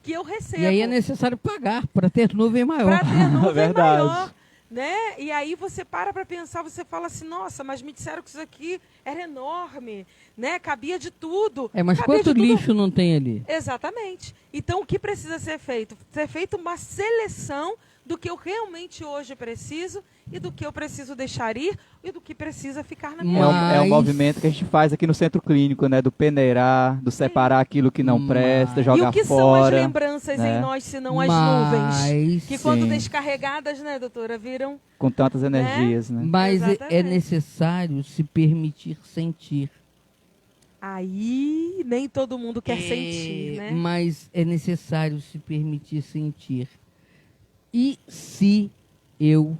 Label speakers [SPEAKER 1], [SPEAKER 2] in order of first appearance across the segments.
[SPEAKER 1] que eu recebo.
[SPEAKER 2] E aí é necessário pagar para ter nuvem maior.
[SPEAKER 1] Para ter nuvem
[SPEAKER 3] Verdade.
[SPEAKER 1] maior. Né? E aí você para pensar, você fala assim, nossa, mas me disseram que isso aqui era enorme, né? Cabia de tudo.
[SPEAKER 2] Mas
[SPEAKER 1] Cabia
[SPEAKER 2] quanto
[SPEAKER 1] de tudo.
[SPEAKER 2] lixo não tem ali?
[SPEAKER 1] Exatamente. Então, o que precisa ser feito? Ser feita uma seleção do que eu realmente hoje preciso e do que eu preciso deixar ir e do que precisa ficar na minha vida.
[SPEAKER 3] É um movimento que a gente faz aqui no centro clínico, né? Do peneirar, do separar aquilo que não presta, jogar fora.
[SPEAKER 1] E o que são as lembranças
[SPEAKER 3] né?
[SPEAKER 1] em nós, se não as nuvens? Que quando descarregadas, né, doutora, viram...
[SPEAKER 3] Com tantas energias, né?
[SPEAKER 2] Mas
[SPEAKER 1] Exatamente.
[SPEAKER 2] é necessário se permitir sentir.
[SPEAKER 1] Aí nem todo mundo quer sentir, né?
[SPEAKER 2] Mas é necessário se permitir sentir. E se eu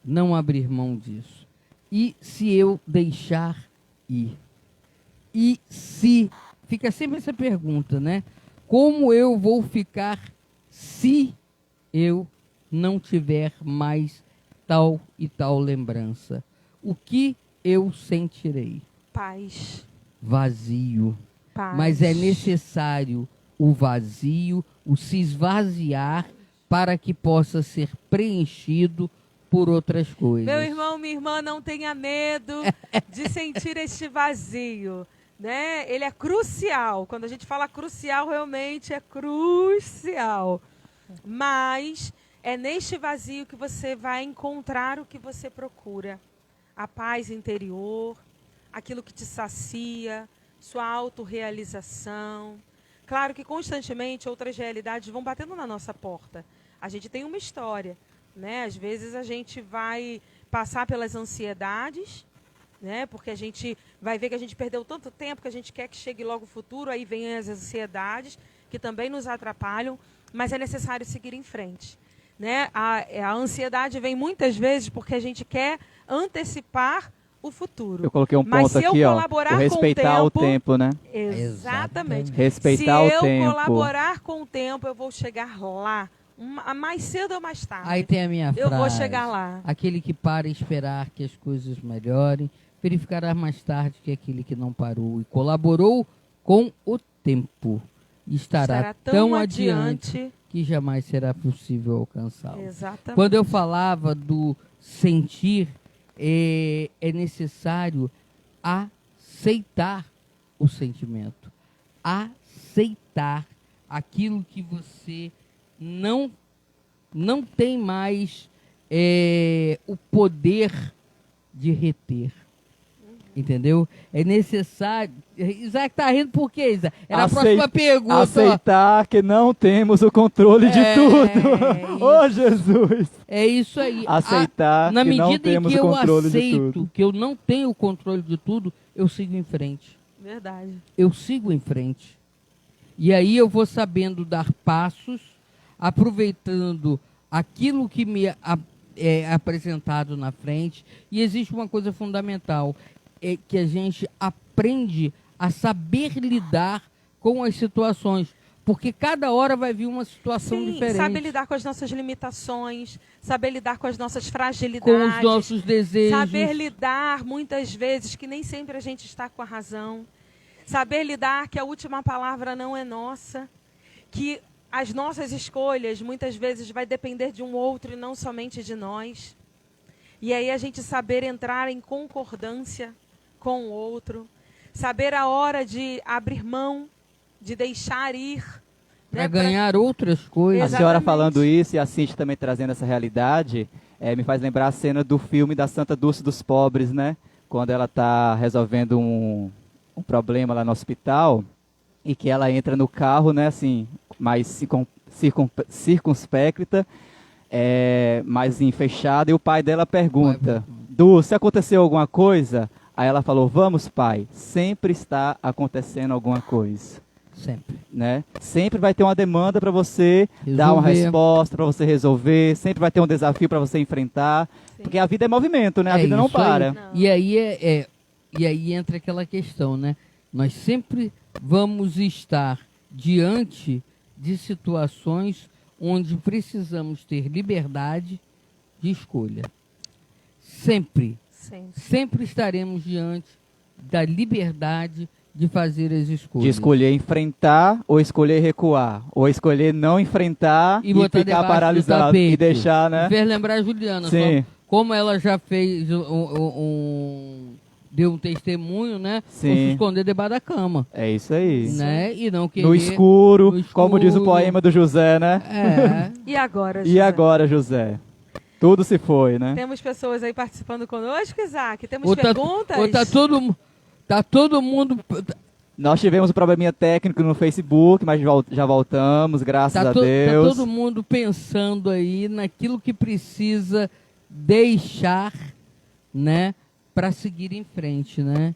[SPEAKER 2] não abrir mão disso? E se eu deixar ir? E se... Fica sempre essa pergunta, né? Como eu vou ficar se eu não tiver mais tal e tal lembrança? O que eu sentirei?
[SPEAKER 1] Paz.
[SPEAKER 2] Vazio.
[SPEAKER 1] Paz.
[SPEAKER 2] Mas é necessário o vazio, o se esvaziar, para que possa ser preenchido por outras coisas.
[SPEAKER 1] Meu irmão, minha irmã, não tenha medo de sentir este vazio, né? Ele é crucial. Quando a gente fala crucial, realmente é crucial. Mas é neste vazio que você vai encontrar o que você procura. A paz interior, aquilo que te sacia, sua autorrealização. Claro que constantemente outras realidades vão batendo na nossa porta. A gente tem uma história, né? Às vezes a gente vai passar pelas ansiedades, né? Porque a gente vai ver que a gente perdeu tanto tempo que a gente quer que chegue logo o futuro, aí vem as ansiedades que também nos atrapalham, mas é necessário seguir em frente, né? A ansiedade vem muitas vezes porque a gente quer antecipar o futuro.
[SPEAKER 3] Eu coloquei um ponto aqui, ó. O respeitar o tempo, né?
[SPEAKER 1] Exatamente.
[SPEAKER 3] Respeitar o tempo.
[SPEAKER 1] Se eu colaborar com o tempo, eu vou chegar lá. Mais cedo ou mais tarde.
[SPEAKER 2] Aí tem a minha frase.
[SPEAKER 1] Eu vou chegar lá.
[SPEAKER 2] Aquele que para esperar que as coisas melhorem, verificará mais tarde que aquele que não parou e colaborou com o tempo estará tão adiante que jamais será possível alcançá-lo.
[SPEAKER 1] Exatamente.
[SPEAKER 2] Quando eu falava do sentir, é necessário aceitar o sentimento. Aceitar aquilo que você não tem mais o poder de reter. Entendeu? É necessário... Isaac está rindo por quê, Isaac? Era a próxima pergunta.
[SPEAKER 3] Aceitar que não temos o controle de tudo. Oh, Jesus!
[SPEAKER 2] É isso aí.
[SPEAKER 3] Aceitar
[SPEAKER 2] na
[SPEAKER 3] que não temos o controle de tudo.
[SPEAKER 2] Na medida em que eu aceito que eu não tenho o controle de tudo, eu sigo em frente.
[SPEAKER 1] Verdade.
[SPEAKER 2] Eu sigo em frente. E aí eu vou sabendo dar passos, aproveitando aquilo que me é apresentado na frente. E existe uma coisa fundamental, é que a gente aprende a saber lidar com as situações. Porque cada hora vai vir uma situação diferente.
[SPEAKER 1] Saber lidar com as nossas limitações, saber lidar com as nossas fragilidades.
[SPEAKER 2] Com os nossos desejos.
[SPEAKER 1] Saber lidar, muitas vezes, que nem sempre a gente está com a razão. Saber lidar que a última palavra não é nossa. Que as nossas escolhas, muitas vezes, vai depender de um outro e não somente de nós. E aí a gente saber entrar em concordância com o outro. Saber a hora de abrir mão, de deixar ir.
[SPEAKER 2] Para ganhar outras coisas.
[SPEAKER 3] A senhora falando isso e a Cintia também trazendo essa realidade, me faz lembrar a cena do filme da Santa Dulce dos Pobres, né? Quando ela está resolvendo um problema lá no hospital e que ela entra no carro, né? Assim, mais circunspecta, mais fechada, e o pai dela pergunta, Dulce, aconteceu alguma coisa? Aí ela falou, vamos pai, sempre está acontecendo alguma coisa.
[SPEAKER 2] Sempre.
[SPEAKER 3] Né? Sempre vai ter uma demanda para você dar uma resposta, para você resolver, sempre vai ter um desafio para você enfrentar, porque a vida é movimento, né? A vida não para.
[SPEAKER 1] Não.
[SPEAKER 2] E aí entra aquela questão, né? Nós sempre vamos estar diante de situações onde precisamos ter liberdade de escolha. Sempre estaremos diante da liberdade de fazer as escolhas.
[SPEAKER 3] De escolher enfrentar ou escolher recuar. Ou escolher não enfrentar
[SPEAKER 2] E
[SPEAKER 3] e
[SPEAKER 2] botar
[SPEAKER 3] ficar
[SPEAKER 2] debaixo do
[SPEAKER 3] paralisado.
[SPEAKER 2] tapete.
[SPEAKER 3] E deixar, né?
[SPEAKER 2] Fez lembrar a Juliana,
[SPEAKER 3] Sim.
[SPEAKER 2] só como ela já fez deu um testemunho, né?
[SPEAKER 3] Sim.
[SPEAKER 2] Ou se esconder debaixo da cama,
[SPEAKER 3] É isso aí.
[SPEAKER 2] né? E não querer...
[SPEAKER 3] No escuro,
[SPEAKER 2] no escuro.
[SPEAKER 3] como diz o poema do José, né?
[SPEAKER 2] É.
[SPEAKER 1] E agora,
[SPEAKER 3] E
[SPEAKER 1] José?
[SPEAKER 3] agora, José? Tudo se foi, né?
[SPEAKER 1] Temos pessoas aí participando conosco, Isaac? Temos
[SPEAKER 2] Ou tá,
[SPEAKER 1] perguntas?
[SPEAKER 2] ou tá todo mundo...
[SPEAKER 3] Nós tivemos um probleminha técnico no Facebook, mas já voltamos, graças a
[SPEAKER 2] Tá
[SPEAKER 3] Deus.
[SPEAKER 2] todo mundo pensando aí naquilo que precisa deixar, né? Para seguir em frente, né?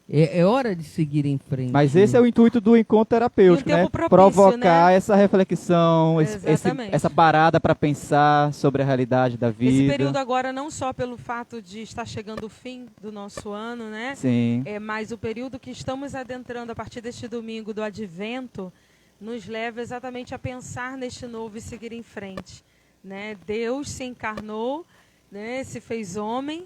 [SPEAKER 2] É hora de seguir em frente.
[SPEAKER 3] Mas esse é o intuito do encontro terapêutico,
[SPEAKER 1] E um
[SPEAKER 3] né?
[SPEAKER 1] tempo propício,
[SPEAKER 3] Provocar
[SPEAKER 1] né?
[SPEAKER 3] essa reflexão,
[SPEAKER 1] Exatamente.
[SPEAKER 3] essa parada para pensar sobre a realidade da vida.
[SPEAKER 1] Esse período agora, não só pelo fato de estar chegando o fim do nosso ano, né?
[SPEAKER 3] Sim.
[SPEAKER 1] Mas o período que estamos adentrando a partir deste domingo do Advento nos leva exatamente a pensar neste novo e seguir em frente, né? Deus se encarnou, né? Se fez homem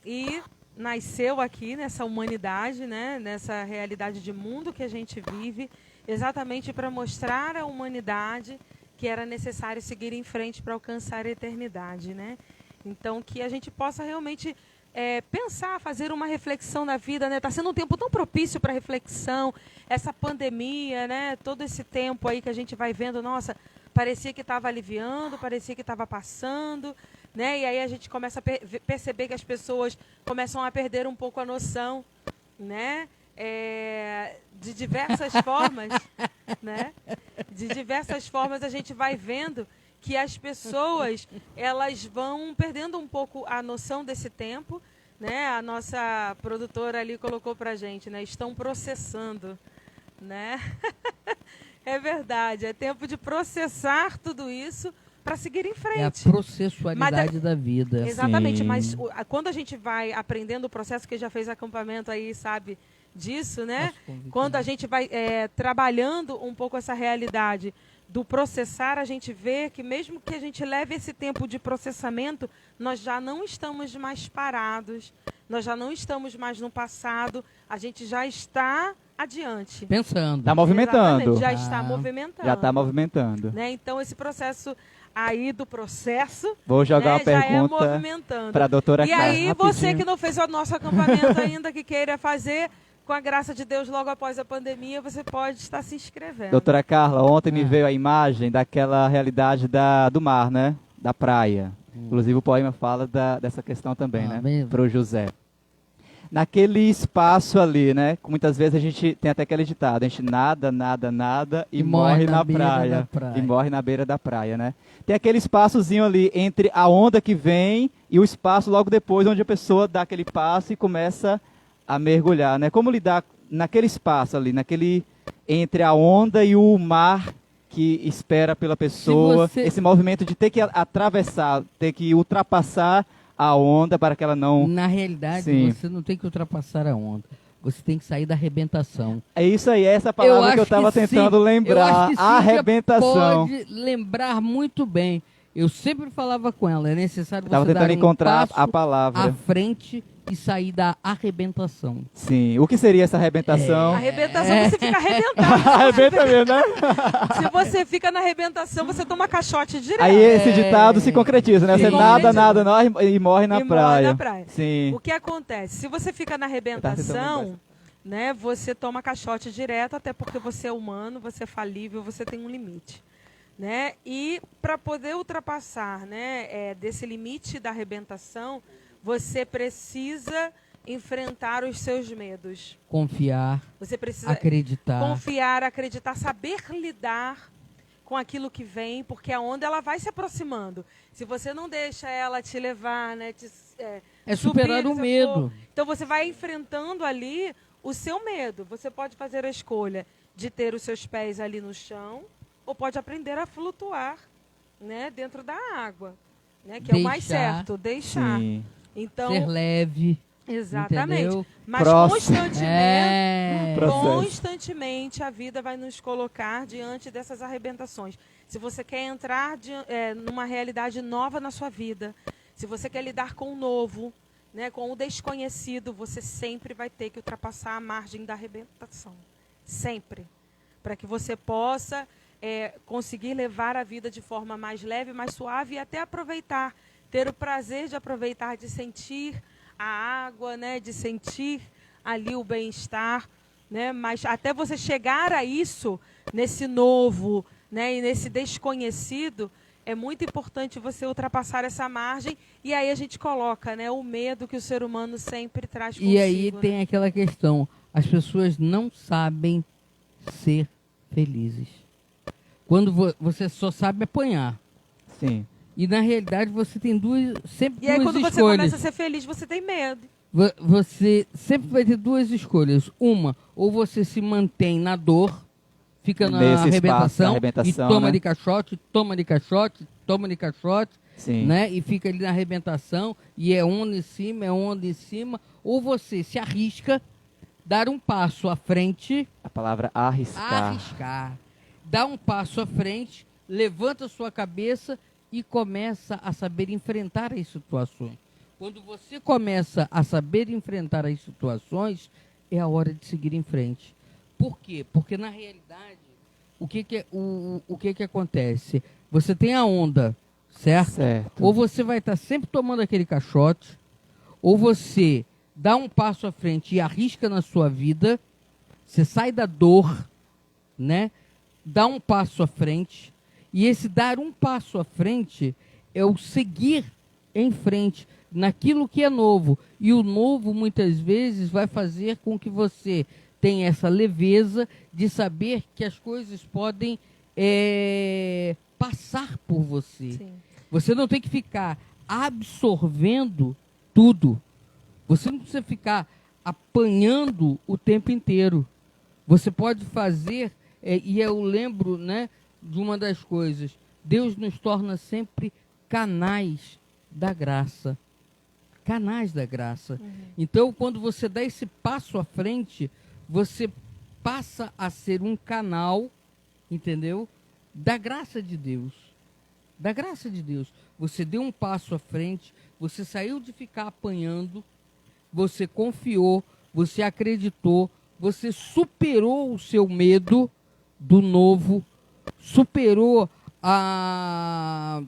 [SPEAKER 1] e nasceu aqui nessa humanidade, né? Nessa realidade de mundo que a gente vive, exatamente para mostrar à humanidade que era necessário seguir em frente para alcançar a eternidade, né? Então, que a gente possa realmente pensar, fazer uma reflexão na vida, né? Está sendo um tempo tão propício para reflexão, essa pandemia, né? Todo esse tempo aí que a gente vai vendo, nossa, parecia que estava aliviando, parecia que estava passando, né? E aí a gente começa a perceber que as pessoas começam a perder um pouco a noção, né? De diversas formas, né? De diversas formas a gente vai vendo que as pessoas, elas vão perdendo um pouco a noção desse tempo, né? A nossa produtora ali colocou pra gente, né? Estão processando, né? É verdade, é tempo de processar tudo isso para seguir em frente.
[SPEAKER 2] É a processualidade da vida.
[SPEAKER 1] Exatamente,
[SPEAKER 3] Sim.
[SPEAKER 1] mas quando a gente vai aprendendo o processo, que já fez acampamento aí, sabe disso, né? Quando a gente vai trabalhando um pouco essa realidade do processar, a gente vê que mesmo que a gente leve esse tempo de processamento, nós já não estamos mais parados, nós já não estamos mais no passado, a gente já está adiante.
[SPEAKER 2] Pensando.
[SPEAKER 3] Está movimentando.
[SPEAKER 1] Exatamente, já está movimentando.
[SPEAKER 3] Já está movimentando.
[SPEAKER 1] Né? Então, esse processo aí do processo,
[SPEAKER 3] Vou jogar uma
[SPEAKER 1] já é
[SPEAKER 3] pergunta
[SPEAKER 1] movimentando.
[SPEAKER 3] para a doutora
[SPEAKER 1] E
[SPEAKER 3] Carla.
[SPEAKER 1] aí, você
[SPEAKER 3] rapidinho.
[SPEAKER 1] que não fez o nosso acampamento ainda, que queira fazer, com a graça de Deus, logo após a pandemia, você pode estar se inscrevendo.
[SPEAKER 3] Doutora Carla, ontem me veio a imagem daquela realidade do mar, né? Da praia. Inclusive o poema fala dessa questão também, né?
[SPEAKER 2] Mesmo.
[SPEAKER 3] Para o José. Naquele espaço ali, né? Muitas vezes a gente tem até aquele ditado, a gente nada e morre na
[SPEAKER 2] beira
[SPEAKER 3] praia.
[SPEAKER 2] da praia.
[SPEAKER 3] E morre na beira da praia, né? Tem aquele espaçozinho ali entre a onda que vem e o espaço logo depois, onde a pessoa dá aquele passo e começa a mergulhar, né? Como lidar naquele espaço ali, entre a onda e o mar que espera pela pessoa, esse movimento de ter que atravessar, ter que ultrapassar a onda para que ela não...
[SPEAKER 2] Na realidade,
[SPEAKER 3] Sim.
[SPEAKER 2] você não tem que ultrapassar a onda. Você tem que sair da arrebentação.
[SPEAKER 3] É isso aí, essa palavra que eu estava tentando lembrar, arrebentação.
[SPEAKER 2] Pode lembrar muito bem. Eu sempre falava com ela, é necessário você
[SPEAKER 3] Estava
[SPEAKER 2] dar
[SPEAKER 3] tentando
[SPEAKER 2] um
[SPEAKER 3] encontrar
[SPEAKER 2] passo
[SPEAKER 3] a palavra.
[SPEAKER 2] à frente e sair da arrebentação.
[SPEAKER 3] Sim. O que seria essa arrebentação?
[SPEAKER 1] Arrebentação, você fica arrebentado.
[SPEAKER 3] Arrebenta mesmo, né?
[SPEAKER 1] Se você fica na arrebentação, você toma caixote direto.
[SPEAKER 3] Aí esse ditado se concretiza, né?
[SPEAKER 1] Se
[SPEAKER 3] Você
[SPEAKER 1] concretiza.
[SPEAKER 3] nada, e morre na
[SPEAKER 1] E
[SPEAKER 3] praia.
[SPEAKER 1] morre na praia.
[SPEAKER 3] Sim.
[SPEAKER 1] O que acontece? Se você fica na arrebentação, né, você toma caixote direto, até porque você é humano, você é falível, você tem um limite. Né? E para poder ultrapassar, né, desse limite da arrebentação, você precisa enfrentar os seus medos.
[SPEAKER 2] Confiar,
[SPEAKER 1] Você precisa
[SPEAKER 2] acreditar.
[SPEAKER 1] confiar, acreditar, saber lidar com aquilo que vem, porque a onda ela vai se aproximando. Se você não deixa ela te levar, né,
[SPEAKER 2] Superar o medo.
[SPEAKER 1] então você vai enfrentando ali o seu medo. Você pode fazer a escolha de ter os seus pés ali no chão, ou pode aprender a flutuar, né, dentro da água, né, que é o mais certo, deixar.
[SPEAKER 3] Sim.
[SPEAKER 1] Então,
[SPEAKER 2] Ser leve.
[SPEAKER 1] exatamente.
[SPEAKER 2] Entendeu?
[SPEAKER 1] Mas constantemente a vida vai nos colocar diante dessas arrebentações. Se você quer entrar numa realidade nova na sua vida, se você quer lidar com o novo, né, com o desconhecido, você sempre vai ter que ultrapassar a margem da arrebentação. Sempre. Para que você possa conseguir levar a vida de forma mais leve, mais suave e até aproveitar, ter o prazer de aproveitar, de sentir a água, né, de sentir ali o bem-estar, né, mas até você chegar a isso, nesse novo, né, e nesse desconhecido, é muito importante você ultrapassar essa margem, e aí a gente coloca, né, o medo que o ser humano sempre traz consigo.
[SPEAKER 2] E aí
[SPEAKER 1] né?
[SPEAKER 2] tem aquela questão, as pessoas não sabem ser felizes. Quando você só sabe apanhar.
[SPEAKER 3] Sim.
[SPEAKER 2] E na realidade você tem sempre
[SPEAKER 1] E aí
[SPEAKER 2] duas
[SPEAKER 1] quando você
[SPEAKER 2] escolhas.
[SPEAKER 1] começa a ser feliz, você tem medo.
[SPEAKER 2] Você sempre vai ter duas escolhas. Uma, ou você se mantém na dor, fica na
[SPEAKER 3] Nesse espaço da
[SPEAKER 2] arrebentação, e
[SPEAKER 3] arrebentação,
[SPEAKER 2] toma
[SPEAKER 3] né?
[SPEAKER 2] de caixote, toma de caixote, toma de caixote,
[SPEAKER 3] Sim.
[SPEAKER 2] né? E fica ali na arrebentação, e é onda em cima, é onda em cima. Ou você se arrisca, dar um passo à frente,
[SPEAKER 3] A palavra arriscar.
[SPEAKER 2] dá um passo à frente, levanta sua cabeça e começa a saber enfrentar as situações. Quando você começa a saber enfrentar as situações, é a hora de seguir em frente. Por quê? Porque na realidade, o que acontece? Você tem a onda, certo?
[SPEAKER 3] Certo.
[SPEAKER 2] Ou você vai estar sempre tomando aquele caixote, ou você dá um passo à frente e arrisca na sua vida, você sai da dor, né? Dá um passo à frente, e esse dar um passo à frente é o seguir em frente naquilo que é novo. E o novo, muitas vezes, vai fazer com que você tenha essa leveza de saber que as coisas podem passar por você.
[SPEAKER 1] Sim.
[SPEAKER 2] Você não tem que ficar absorvendo tudo. Você não precisa ficar apanhando o tempo inteiro. Você pode fazer, e eu lembro, né, de uma das coisas, Deus nos torna sempre canais da graça. Canais da graça. Então, quando você dá esse passo à frente, você passa a ser um canal, entendeu? Da graça de Deus. Da graça de Deus. Você deu um passo à frente, você saiu de ficar apanhando, você confiou, você acreditou, você superou o seu medo do novo, superou a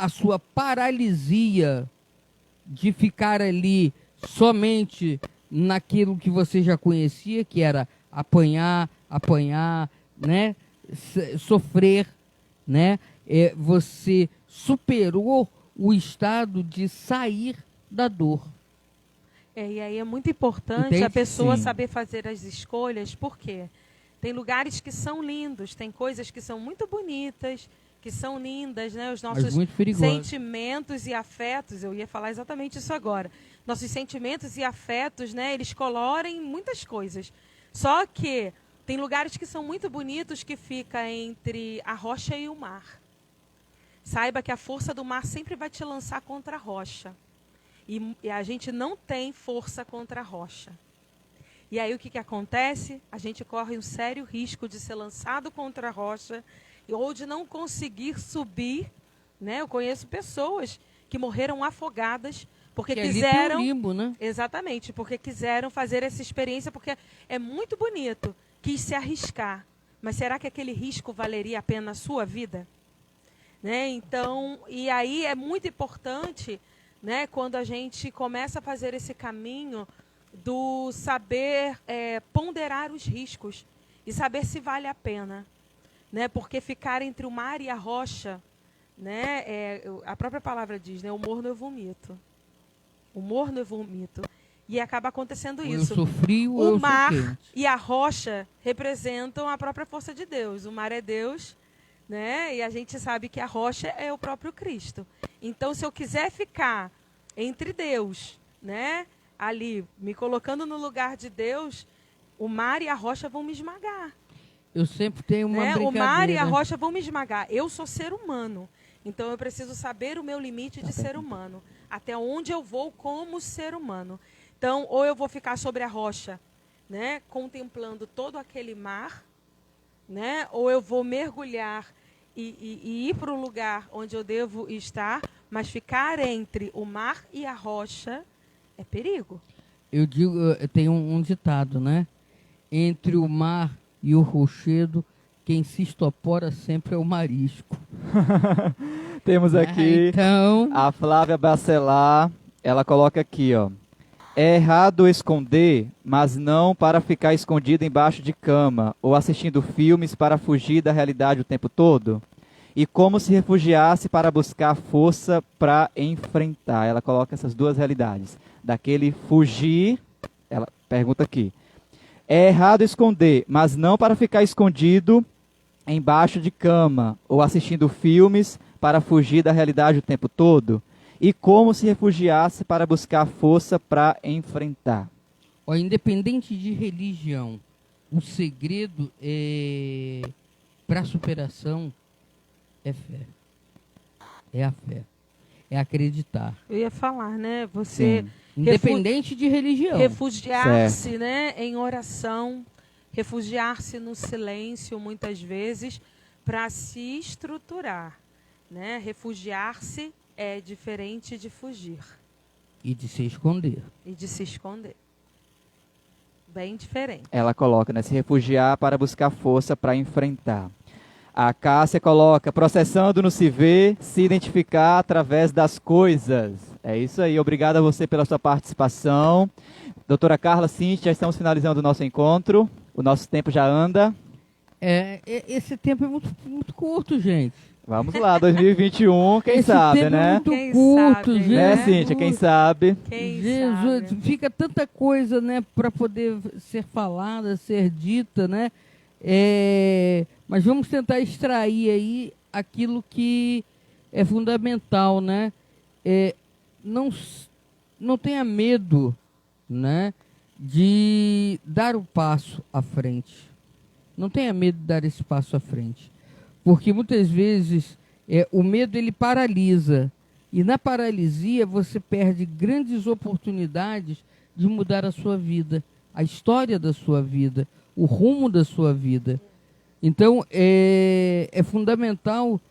[SPEAKER 2] sua paralisia de ficar ali somente naquilo que você já conhecia, que era apanhar, né? Sofrer, né? Você superou o estado de sair da dor.
[SPEAKER 1] E aí é muito importante
[SPEAKER 2] Entende?
[SPEAKER 1] a pessoa
[SPEAKER 3] Sim.
[SPEAKER 1] saber fazer as escolhas, porque tem lugares que são lindos, tem coisas que são muito bonitas, que são lindas, né? Os nossos
[SPEAKER 2] muito perigoso.
[SPEAKER 1] sentimentos e afetos, eu ia falar exatamente isso agora. Nossos sentimentos e afetos, né? Eles colorem muitas coisas. Só que tem lugares que são muito bonitos que fica entre a rocha e o mar. Saiba que a força do mar sempre vai te lançar contra a rocha. E a gente não tem força contra a rocha. E aí o que acontece? A gente corre um sério risco de ser lançado contra a rocha ou de não conseguir subir, né? Eu conheço pessoas que morreram afogadas porque
[SPEAKER 2] Que ali
[SPEAKER 1] quiseram...
[SPEAKER 2] tem um limbo, né?
[SPEAKER 1] Exatamente, porque quiseram fazer essa experiência, porque é muito bonito, quis se arriscar. Mas será que aquele risco valeria a pena a sua vida? Né? Então, e aí é muito importante, né, quando a gente começa a fazer esse caminho do saber ponderar os riscos e saber se vale a pena. Né? Porque ficar entre o mar e a rocha, né, a própria palavra diz, né, o morno eu vomito. O morno eu vomito. E acaba acontecendo
[SPEAKER 2] Ou
[SPEAKER 1] isso.
[SPEAKER 2] eu sou frio ou
[SPEAKER 1] O
[SPEAKER 2] eu sou
[SPEAKER 1] mar
[SPEAKER 2] quente.
[SPEAKER 1] e a rocha representam a própria força de Deus. O mar é Deus, né? E a gente sabe que a rocha é o próprio Cristo. Então, se eu quiser ficar entre Deus, né, ali, me colocando no lugar de Deus, o mar e a rocha vão me esmagar.
[SPEAKER 2] Eu sempre tenho uma
[SPEAKER 1] Né? O
[SPEAKER 2] brincadeira.
[SPEAKER 1] mar e a rocha vão me esmagar. Eu sou ser humano. Então, eu preciso saber o meu limite de ser humano. Até onde eu vou como ser humano. Então, ou eu vou ficar sobre a rocha, né, contemplando todo aquele mar, né, ou eu vou mergulhar e ir para o lugar onde eu devo estar, mas ficar entre o mar e a rocha, É perigo.
[SPEAKER 2] Eu digo, tem um ditado, né? Entre o mar e o rochedo, quem se estopora sempre é o marisco.
[SPEAKER 3] Temos aqui
[SPEAKER 2] Então,
[SPEAKER 3] a Flávia Bacelar, ela coloca aqui, ó. É errado esconder, mas não para ficar escondido embaixo de cama ou assistindo filmes para fugir da realidade o tempo todo. E como se refugiasse para buscar força para enfrentar. Ela coloca essas duas realidades. Daquele fugir, ela pergunta aqui. É errado esconder, mas não para ficar escondido embaixo de cama ou assistindo filmes para fugir da realidade o tempo todo. E como se refugiasse para buscar força para enfrentar.
[SPEAKER 2] ó, independente de religião, o segredo para a superação é fé. É a fé. É acreditar.
[SPEAKER 1] Eu ia falar, né? Você
[SPEAKER 3] Sim.
[SPEAKER 2] Independente de religião.
[SPEAKER 1] refugiar-se, né, em oração, refugiar-se no silêncio, muitas vezes, para se estruturar, né? Refugiar-se é diferente de fugir
[SPEAKER 2] E de se esconder.
[SPEAKER 1] e de se esconder. Bem diferente.
[SPEAKER 3] Ela coloca, né? Se refugiar para buscar força para enfrentar. A Cássia coloca, processando no se ver, se identificar através das coisas. É isso aí, obrigado a você pela sua participação. Doutora Carla, Cíntia, já estamos finalizando o nosso encontro. O nosso tempo já anda.
[SPEAKER 2] Esse tempo é muito curto, gente.
[SPEAKER 3] Vamos lá, 2021, quem
[SPEAKER 2] Esse
[SPEAKER 3] sabe,
[SPEAKER 2] tempo
[SPEAKER 3] né?
[SPEAKER 2] é muito
[SPEAKER 1] Quem
[SPEAKER 2] curto,
[SPEAKER 1] sabe,
[SPEAKER 2] gente.
[SPEAKER 3] Né, Cíntia, quem sabe?
[SPEAKER 1] Quem
[SPEAKER 2] Jesus,
[SPEAKER 1] sabe?
[SPEAKER 2] fica tanta coisa, né, para poder ser falada, ser dita, né? Mas vamos tentar extrair aí aquilo que é fundamental, né? Não tenha medo, né, de dar o passo à frente. Não tenha medo de dar esse passo à frente. Porque muitas vezes o medo ele paralisa. E na paralisia você perde grandes oportunidades de mudar a sua vida, a história da sua vida, o rumo da sua vida. Então é fundamental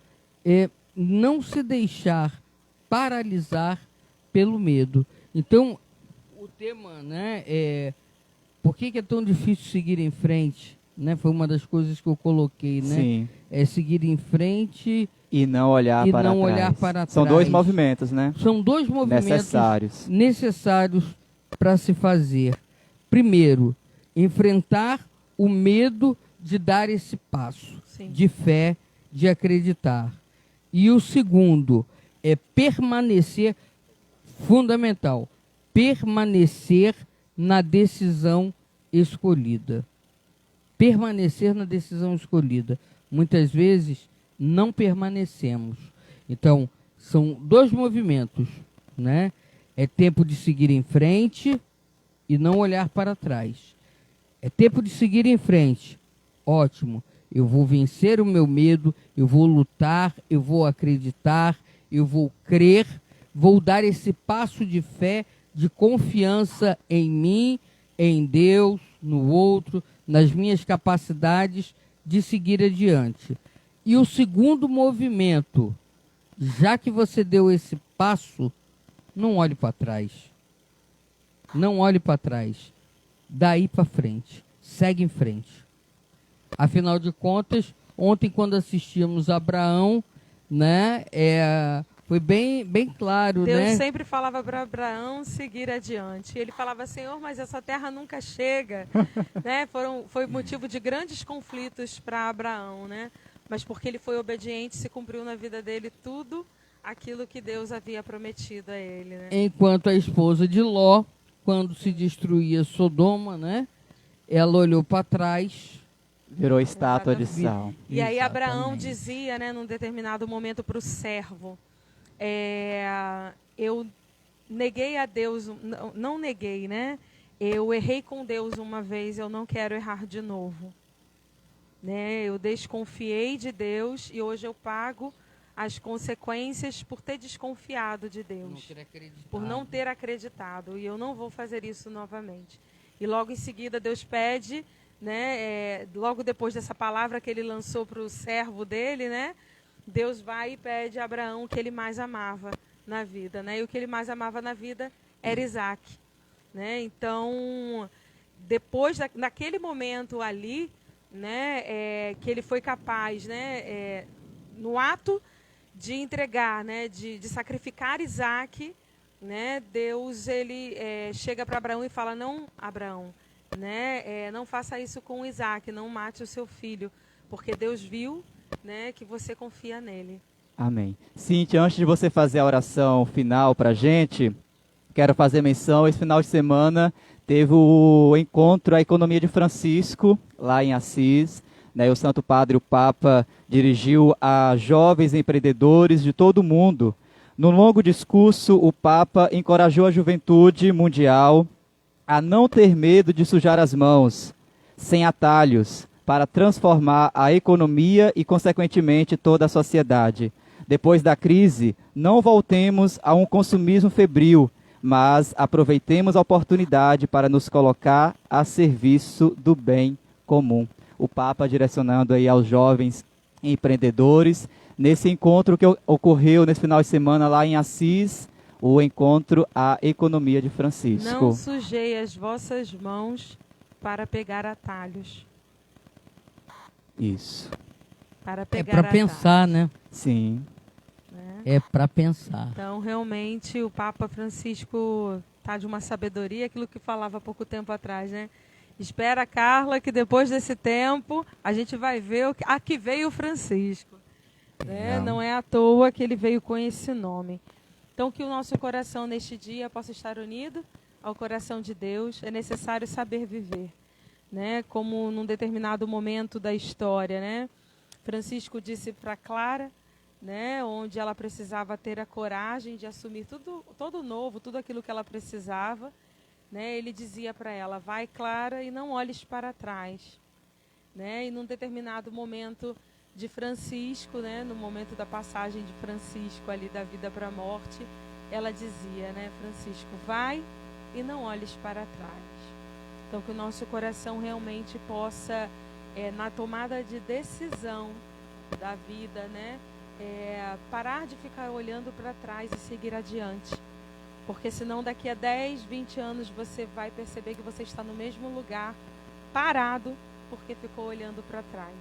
[SPEAKER 2] não se deixar paralisar pelo medo. Então o tema, né, por que é tão difícil seguir em frente? Né? Foi uma das coisas que eu coloquei, né?
[SPEAKER 3] Sim.
[SPEAKER 2] É seguir em frente
[SPEAKER 3] E não olhar
[SPEAKER 2] e
[SPEAKER 3] para
[SPEAKER 2] não
[SPEAKER 3] trás.
[SPEAKER 2] olhar para
[SPEAKER 3] São
[SPEAKER 2] trás.
[SPEAKER 3] dois movimentos, né?
[SPEAKER 2] São dois movimentos
[SPEAKER 3] Necessários.
[SPEAKER 2] para se fazer. Primeiro, enfrentar o medo de dar esse passo,
[SPEAKER 1] Sim.
[SPEAKER 2] de fé, de acreditar. E o segundo é permanecer, fundamental, permanecer na decisão escolhida. Permanecer na decisão escolhida. Muitas vezes não permanecemos. Então, são dois movimentos, né? É tempo de seguir em frente e não olhar para trás. É tempo de seguir em frente. Ótimo. Eu vou vencer o meu medo, eu vou lutar, eu vou acreditar, eu vou crer, vou dar esse passo de fé, de confiança em mim, em Deus, no outro, nas minhas capacidades de seguir adiante. E o segundo movimento, já que você deu esse passo, não olhe para trás. Não olhe para trás. Daí para frente. Segue em frente. Afinal de contas, ontem quando assistimos a Abraão, né, foi bem claro,
[SPEAKER 1] Deus
[SPEAKER 2] né?
[SPEAKER 1] sempre falava para Abraão seguir adiante. Ele falava, Senhor, mas essa terra nunca chega. Né? Foi motivo de grandes conflitos para Abraão, né? Mas porque ele foi obediente, se cumpriu na vida dele tudo aquilo que Deus havia prometido a ele. Né?
[SPEAKER 2] Enquanto a esposa de Ló, quando se destruía Sodoma, né, ela olhou para trás.
[SPEAKER 3] Virou estátua de
[SPEAKER 1] Exatamente.
[SPEAKER 3] sal.
[SPEAKER 1] E aí Abraão
[SPEAKER 2] Exatamente.
[SPEAKER 1] dizia, né, num determinado momento para o servo, eu neguei a Deus, não neguei, né? Eu errei com Deus uma vez, eu não quero errar de novo. Né? Eu desconfiei de Deus e hoje eu pago as consequências por ter desconfiado de Deus, por não ter acreditado, e eu não vou fazer isso novamente. E logo em seguida Deus pede, né, logo depois dessa palavra que ele lançou para o servo dele, né, Deus vai e pede a Abraão o que ele mais amava na vida, né? E o que ele mais amava na vida era Isaac, né? Então, depois naquele momento ali, né, que ele foi capaz, né, no ato de entregar, né, de sacrificar Isaac, né, Deus ele chega para Abraão e fala: não, Abraão, né, não faça isso com Isaac, não mate o seu filho, porque Deus viu, né, que você confia nele.
[SPEAKER 3] Amém. Cíntia, antes de você fazer a oração final para a gente, quero fazer menção, esse final de semana teve o encontro, a Economia de Francisco, lá em Assis, né, o Santo Padre, o Papa, dirigiu a jovens empreendedores de todo o mundo. No longo discurso, o Papa encorajou a juventude mundial a não ter medo de sujar as mãos, sem atalhos, para transformar a economia e, consequentemente, toda a sociedade. Depois da crise, não voltemos a um consumismo febril, mas aproveitemos a oportunidade para nos colocar a serviço do bem comum. O Papa direcionando aí aos jovens empreendedores, nesse encontro que ocorreu nesse final de semana lá em Assis, o encontro A Economia de Francisco.
[SPEAKER 1] Não sujei as vossas mãos para pegar atalhos.
[SPEAKER 3] Isso.
[SPEAKER 1] Para
[SPEAKER 2] É
[SPEAKER 1] pegar
[SPEAKER 2] para pensar, né?
[SPEAKER 3] Sim.
[SPEAKER 1] né?
[SPEAKER 2] É para pensar.
[SPEAKER 1] Então, realmente, o Papa Francisco está de uma sabedoria, aquilo que falava há pouco tempo atrás, né? Espera, Carla, que depois desse tempo a gente vai ver a que veio o Francisco. Né? Não é à toa que ele veio com esse nome. Então, que o nosso coração neste dia possa estar unido ao coração de Deus. É necessário saber viver, né? Como num determinado momento da história, né? Francisco disse para Clara, né? Onde ela precisava ter a coragem de assumir todo novo, tudo aquilo que ela precisava, né? Ele dizia para ela: vai, Clara, e não olhes para trás, né? E num determinado momento de Francisco, né, no momento da passagem de Francisco ali da vida para a morte, ela dizia, né, Francisco, vai e não olhes para trás. Então, que o nosso coração realmente possa, na tomada de decisão da vida, né, parar de ficar olhando para trás e seguir adiante. Porque senão daqui a 10, 20 anos você vai perceber que você está no mesmo lugar, parado, porque ficou olhando para trás.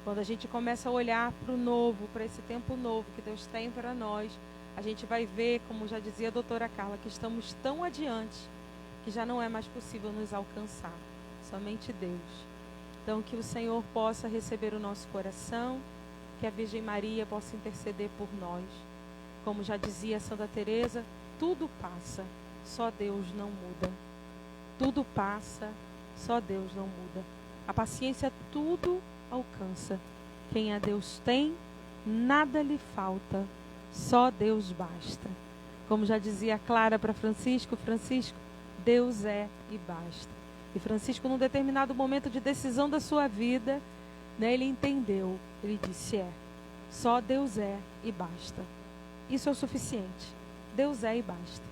[SPEAKER 1] Quando a gente começa a olhar para o novo, para esse tempo novo que Deus tem para nós, a gente vai ver, como já dizia a doutora Carla, que estamos tão adiante que já não é mais possível nos alcançar. Somente Deus. Então, que o Senhor possa receber o nosso coração, que a Virgem Maria possa interceder por nós. Como já dizia Santa Teresa, tudo passa, só Deus não muda. Tudo passa, só Deus não muda. A paciência tudo alcança. Quem a Deus tem, nada lhe falta, só Deus basta. Como já dizia Clara para Francisco, Francisco, Deus é e basta. E Francisco, num determinado momento de decisão da sua vida, né, ele entendeu, ele disse, só Deus é e basta. Isso é o suficiente. Deus é e basta.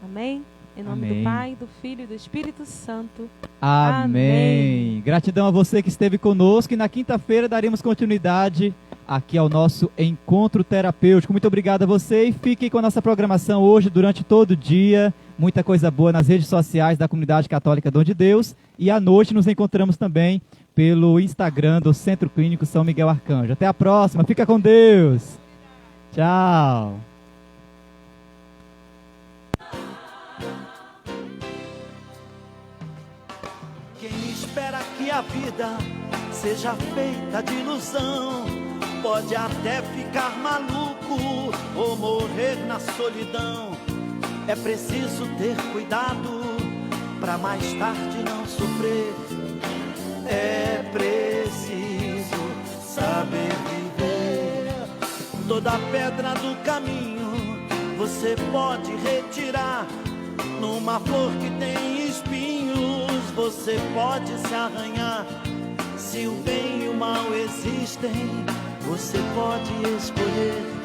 [SPEAKER 1] Amém? Em nome
[SPEAKER 3] Amém.
[SPEAKER 1] do Pai, do Filho e do Espírito Santo.
[SPEAKER 3] Amém.
[SPEAKER 1] Amém.
[SPEAKER 3] Gratidão a você que esteve conosco e na quinta-feira daremos continuidade aqui ao nosso encontro terapêutico. Muito obrigado a você e fique com a nossa programação hoje durante todo o dia. Muita coisa boa nas redes sociais da Comunidade Católica Dom de Deus. E à noite nos encontramos também pelo Instagram do Centro Clínico São Miguel Arcanjo. Até a próxima. Fica com Deus. Tchau.
[SPEAKER 4] Espera que a vida seja feita de ilusão, pode até ficar maluco ou morrer na solidão. É preciso ter cuidado para mais tarde não sofrer. É preciso saber viver. Toda pedra do caminho você pode retirar. Numa flor que tem espinhos você pode se arranhar. Se o bem e o mal existem, você pode escolher.